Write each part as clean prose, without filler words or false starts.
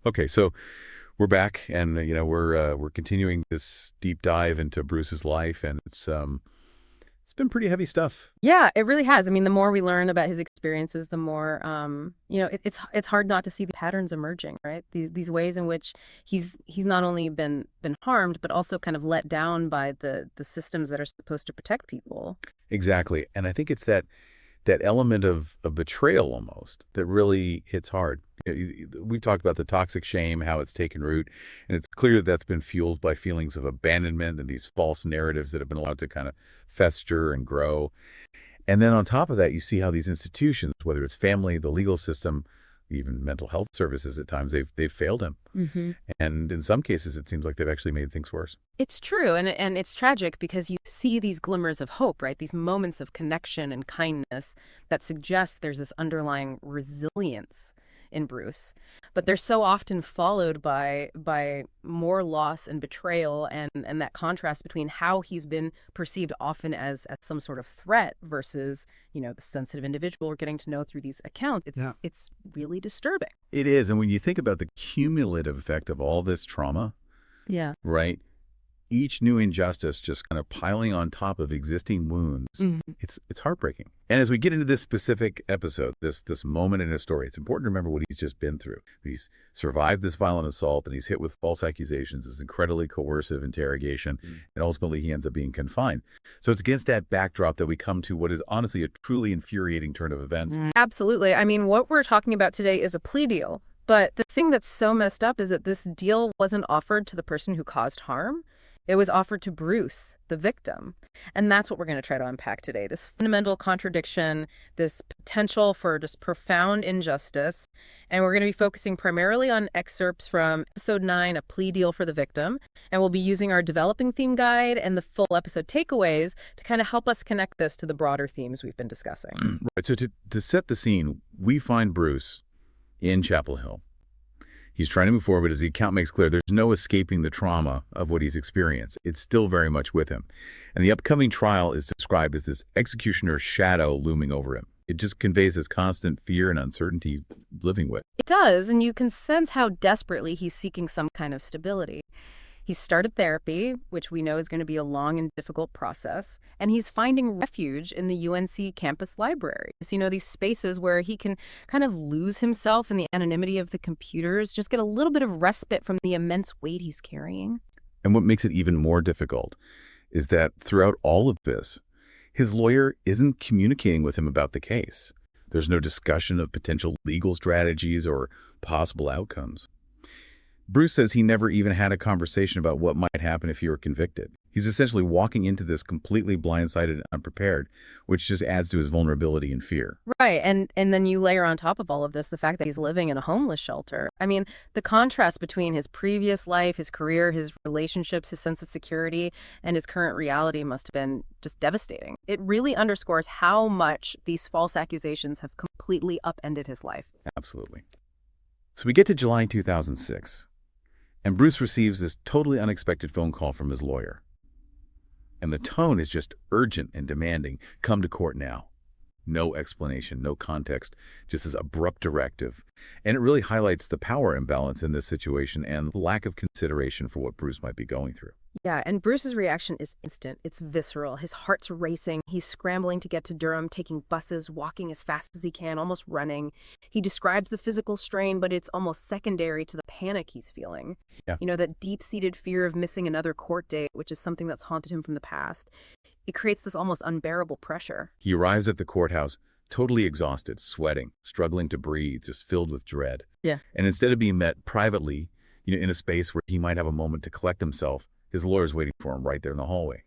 Okay, so we're back, and we're continuing this deep dive into Bruce's life, and it's been pretty heavy stuff. Yeah, it really has. I mean, the more we learn about his experiences, the more it's hard not to see the patterns emerging, right? These ways in which he's not only been harmed, but also kind of let down by the systems that are supposed to protect people. Exactly, and I think it's that element of betrayal almost that really hits hard. We've talked about the toxic shame, how it's taken root, and it's clear that that's been fueled by feelings of abandonment and these false narratives that have been allowed to kind of fester and grow. And then on top of that, you see how these institutions, whether it's family, the legal system, even mental health services at times, they've failed him. Hmm. And in some cases, it seems like they've actually made things worse. It's true, and it's tragic because you see these glimmers of hope, right? These moments of connection and kindness that suggest there's this underlying resilience in Bruce, but they're so often followed by more loss and betrayal, and that contrast between how he's been perceived often as some sort of threat versus the sensitive individual we're getting to know through these accounts. Yeah. It's really disturbing. It is. And when you think about the cumulative effect of all this trauma, Yeah. right? Each new injustice just kind of piling on top of existing wounds. Mhm. It's heartbreaking. And as we get into this specific episode, this moment in his story, it's important to remember what he's just been through. He's survived this violent assault, and he's hit with false accusations, this incredibly coercive interrogation, and ultimately he ends up being confined. So it's against that backdrop that we come to what is honestly a truly infuriating turn of events. Absolutely. I mean, what we're talking about today is a plea deal. But the thing that's so messed up is that this deal wasn't offered to the person who caused harm. It was offered to Bruce, the victim. And that's what we're going to try to unpack today. This fundamental contradiction, this potential for just profound injustice. And we're going to be focusing primarily on excerpts from episode 9, A Plea Deal for the Victim. And we'll be using our developing theme guide and the full episode takeaways to kind of help us connect this to the broader themes we've been discussing. Right. So to set the scene, we find Bruce in Chapel Hill. He's trying to move forward, but as the account makes clear, there's no escaping the trauma of what he's experienced. It's still very much with him. And the upcoming trial is described as this executioner's shadow looming over him. It just conveys this constant fear and uncertainty living with. It does, and you can sense how desperately he's seeking some kind of stability. He's started therapy, which we know is going to be a long and difficult process, and he's finding refuge in the UNC campus libraries. These spaces where he can kind of lose himself in the anonymity of the computers, just get a little bit of respite from the immense weight he's carrying. And what makes it even more difficult is that throughout all of this, his lawyer isn't communicating with him about the case. There's no discussion of potential legal strategies or possible outcomes. Bruce says he never even had a conversation about what might happen if he were convicted. He's essentially walking into this completely blindsided and unprepared, which just adds to his vulnerability and fear. Right, and then you layer on top of all of this the fact that he's living in a homeless shelter. I mean, the contrast between his previous life, his career, his relationships, his sense of security, and his current reality must have been just devastating. It really underscores how much these false accusations have completely upended his life. Absolutely. So we get to July 2006. And Bruce receives this totally unexpected phone call from his lawyer. And the tone is just urgent and demanding. Come to court now. No explanation, no context, just this abrupt directive. And it really highlights the power imbalance in this situation and lack of consideration for what Bruce might be going through. Yeah, and Bruce's reaction is instant. It's visceral. His heart's racing. He's scrambling to get to Durham, taking buses, walking as fast as he can, almost running. He describes the physical strain, but it's almost secondary to the panic he's feeling. Yeah. That deep-seated fear of missing another court date, which is something that's haunted him from the past. It creates this almost unbearable pressure. He arrives at the courthouse totally exhausted, sweating, struggling to breathe, just filled with dread. Yeah. And instead of being met privately, in a space where he might have a moment to collect himself, his lawyer's waiting for him right there in the hallway.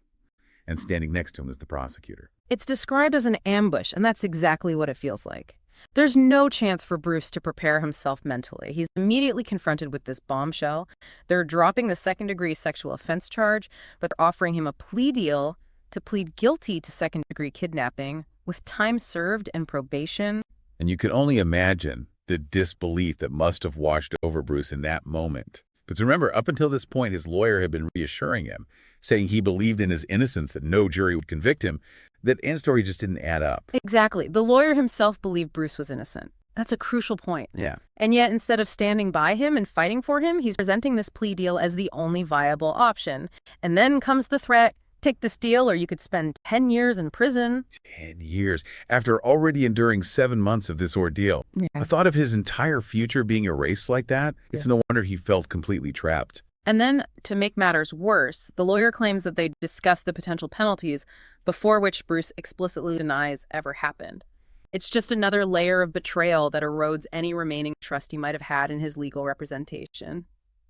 And standing next to him is the prosecutor. It's described as an ambush, and that's exactly what it feels like. There's no chance for Bruce to prepare himself mentally. He's immediately confronted with this bombshell. They're dropping the second-degree sexual offense charge, but they're offering him a plea deal to plead guilty to second-degree kidnapping with time served and probation. And you can only imagine the disbelief that must have washed over Bruce in that moment. But remember, up until this point, his lawyer had been reassuring him, saying he believed in his innocence, that no jury would convict him. That end story just didn't add up. Exactly. The lawyer himself believed Bruce was innocent. That's a crucial point. Yeah. And yet, instead of standing by him and fighting for him, he's presenting this plea deal as the only viable option. And then comes the threat, take this deal or you could spend 10 years in prison. 10 years after already enduring 7 months of this ordeal. Yeah. The thought of his entire future being erased like that, it's no wonder he felt completely trapped. And then, to make matters worse, the lawyer claims that they discussed the potential penalties, before which Bruce explicitly denies ever happened. It's just another layer of betrayal that erodes any remaining trust he might have had in his legal representation.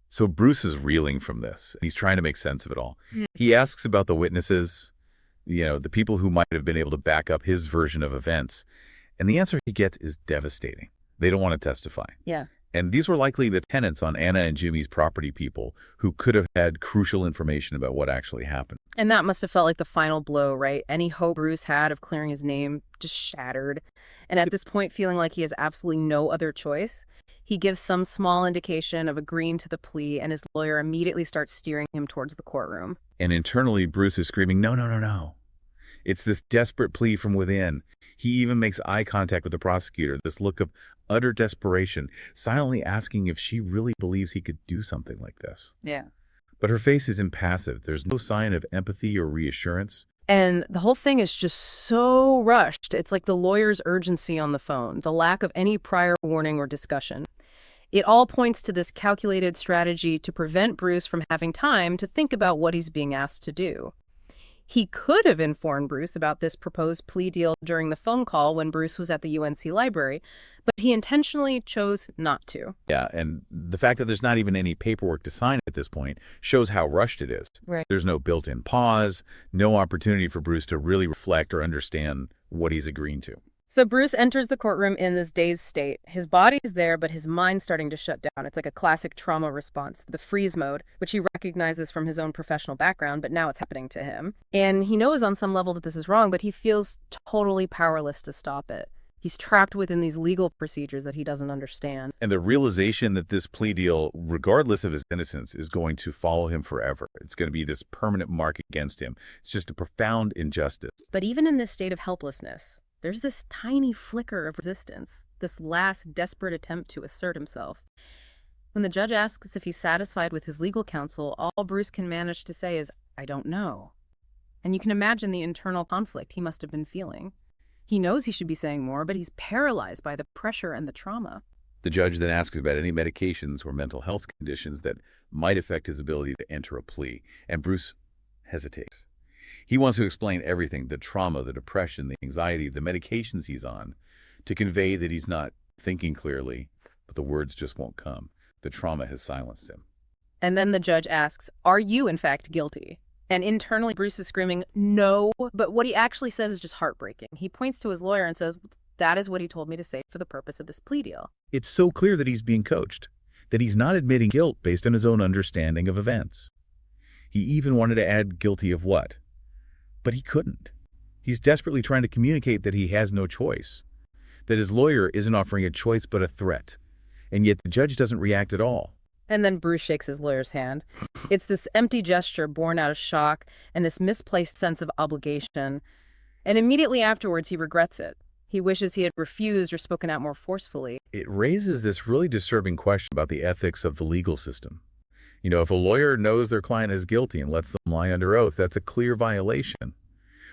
So Bruce is reeling from this. He's trying to make sense of it all. He asks about the witnesses, the people who might have been able to back up his version of events. And the answer he gets is devastating. They don't want to testify. Yeah. And these were likely the tenants on Anna and Jimmy's property people who could have had crucial information about what actually happened. And that must have felt like the final blow, right? Any hope Bruce had of clearing his name just shattered. And at this point, feeling like he has absolutely no other choice, he gives some small indication of agreeing to the plea, and his lawyer immediately starts steering him towards the courtroom. And internally, Bruce is screaming, no, no, no, no. It's this desperate plea from within. He even makes eye contact with the prosecutor, this look of utter desperation, silently asking if she really believes he could do something like this. Yeah. But her face is impassive. There's no sign of empathy or reassurance. And the whole thing is just so rushed. It's like the lawyer's urgency on the phone, the lack of any prior warning or discussion. It all points to this calculated strategy to prevent Bruce from having time to think about what he's being asked to do. He could have informed Bruce about this proposed plea deal during the phone call when Bruce was at the UNC library, but he intentionally chose not to. Yeah, and the fact that there's not even any paperwork to sign at this point shows how rushed it is. Right. There's no built-in pause, no opportunity for Bruce to really reflect or understand what he's agreeing to. So Bruce enters the courtroom in this dazed state. His body's there, but his mind's starting to shut down. It's like a classic trauma response, the freeze mode, which he recognizes from his own professional background, but now it's happening to him. And he knows on some level that this is wrong, but he feels totally powerless to stop it. He's trapped within these legal procedures that he doesn't understand. And the realization that this plea deal, regardless of his innocence, is going to follow him forever. It's going to be this permanent mark against him. It's just a profound injustice. But even in this state of helplessness, there's this tiny flicker of resistance, this last desperate attempt to assert himself. When the judge asks if he's satisfied with his legal counsel, all Bruce can manage to say is, "I don't know." And you can imagine the internal conflict he must have been feeling. He knows he should be saying more, but he's paralyzed by the pressure and the trauma. The judge then asks about any medications or mental health conditions that might affect his ability to enter a plea, and Bruce hesitates. He wants to explain everything, the trauma, the depression, the anxiety, the medications he's on, to convey that he's not thinking clearly, but the words just won't come. The trauma has silenced him. And then the judge asks, "Are you in fact guilty?" And internally, Bruce is screaming, "No." But what he actually says is just heartbreaking. He points to his lawyer and says, "That is what he told me to say for the purpose of this plea deal." It's so clear that he's being coached, that he's not admitting guilt based on his own understanding of events. He even wanted to add guilty of what? But he couldn't. He's desperately trying to communicate that he has no choice, that his lawyer isn't offering a choice but a threat, and yet the judge doesn't react at all. And then Bruce shakes his lawyer's hand. It's this empty gesture born out of shock and this misplaced sense of obligation. And immediately afterwards, he regrets it. He wishes he had refused or spoken out more forcefully. It raises this really disturbing question about the ethics of the legal system. If a lawyer knows their client is guilty and lets them lie under oath, that's a clear violation.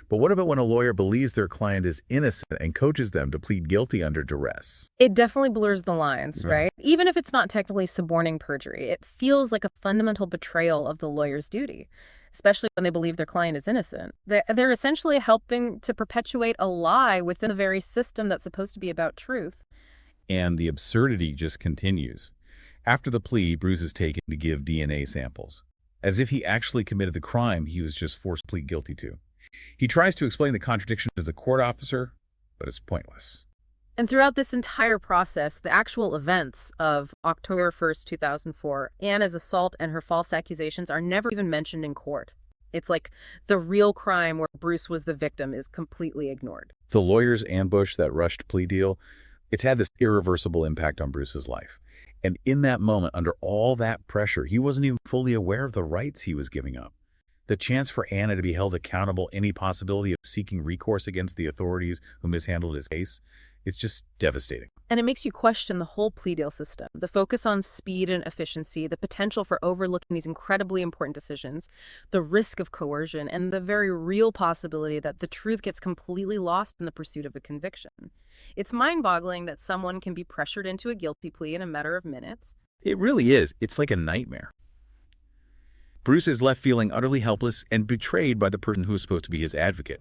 But what about when a lawyer believes their client is innocent and coaches them to plead guilty under duress? It definitely blurs the lines, right? Even if it's not technically suborning perjury, it feels like a fundamental betrayal of the lawyer's duty, especially when they believe their client is innocent. They're essentially helping to perpetuate a lie within the very system that's supposed to be about truth. And the absurdity just continues. After the plea, Bruce is taken to give DNA samples, as if he actually committed the crime he was just forced to plead guilty to. He tries to explain the contradiction to the court officer, but it's pointless. And throughout this entire process, the actual events of October 1st, 2004, Anna's assault and her false accusations are never even mentioned in court. It's like the real crime where Bruce was the victim is completely ignored. The lawyer's ambush, that rushed plea deal, it's had this irreversible impact on Bruce's life. And in that moment, under all that pressure, he wasn't even fully aware of the rights he was giving up. The chance for Anna to be held accountable, any possibility of seeking recourse against the authorities who mishandled his case, It's just devastating. And it makes you question the whole plea deal system, the focus on speed and efficiency, the potential for overlooking these incredibly important decisions, the risk of coercion, and the very real possibility that the truth gets completely lost in the pursuit of a conviction. It's mind-boggling that someone can be pressured into a guilty plea in a matter of minutes. It really is. It's like a nightmare. Bruce is left feeling utterly helpless and betrayed by the person who is supposed to be his advocate.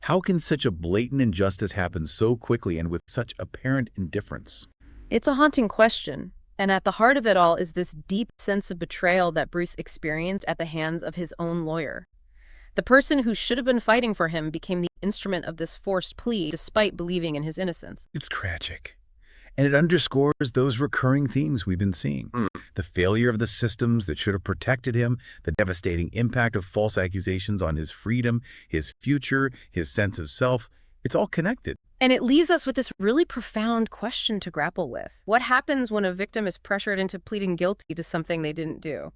How can such a blatant injustice happen so quickly and with such apparent indifference? It's a haunting question, and at the heart of it all is this deep sense of betrayal that Bruce experienced at the hands of his own lawyer. The person who should have been fighting for him became the instrument of this forced plea despite believing in his innocence. It's tragic. And it underscores those recurring themes we've been seeing. The failure of the systems that should have protected him, the devastating impact of false accusations on his freedom, his future, his sense of self. It's all connected. And it leaves us with this really profound question to grapple with. What happens when a victim is pressured into pleading guilty to something they didn't do?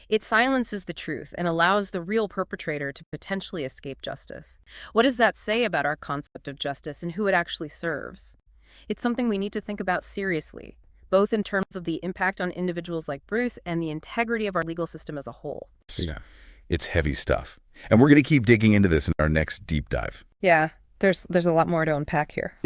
It silences the truth and allows the real perpetrator to potentially escape justice. What does that say about our concept of justice and who it actually serves? It's something we need to think about seriously, both in terms of the impact on individuals like Bruce and the integrity of our legal system as a whole. Yeah, it's heavy stuff. And we're going to keep digging into this in our next deep dive. Yeah, there's a lot more to unpack here.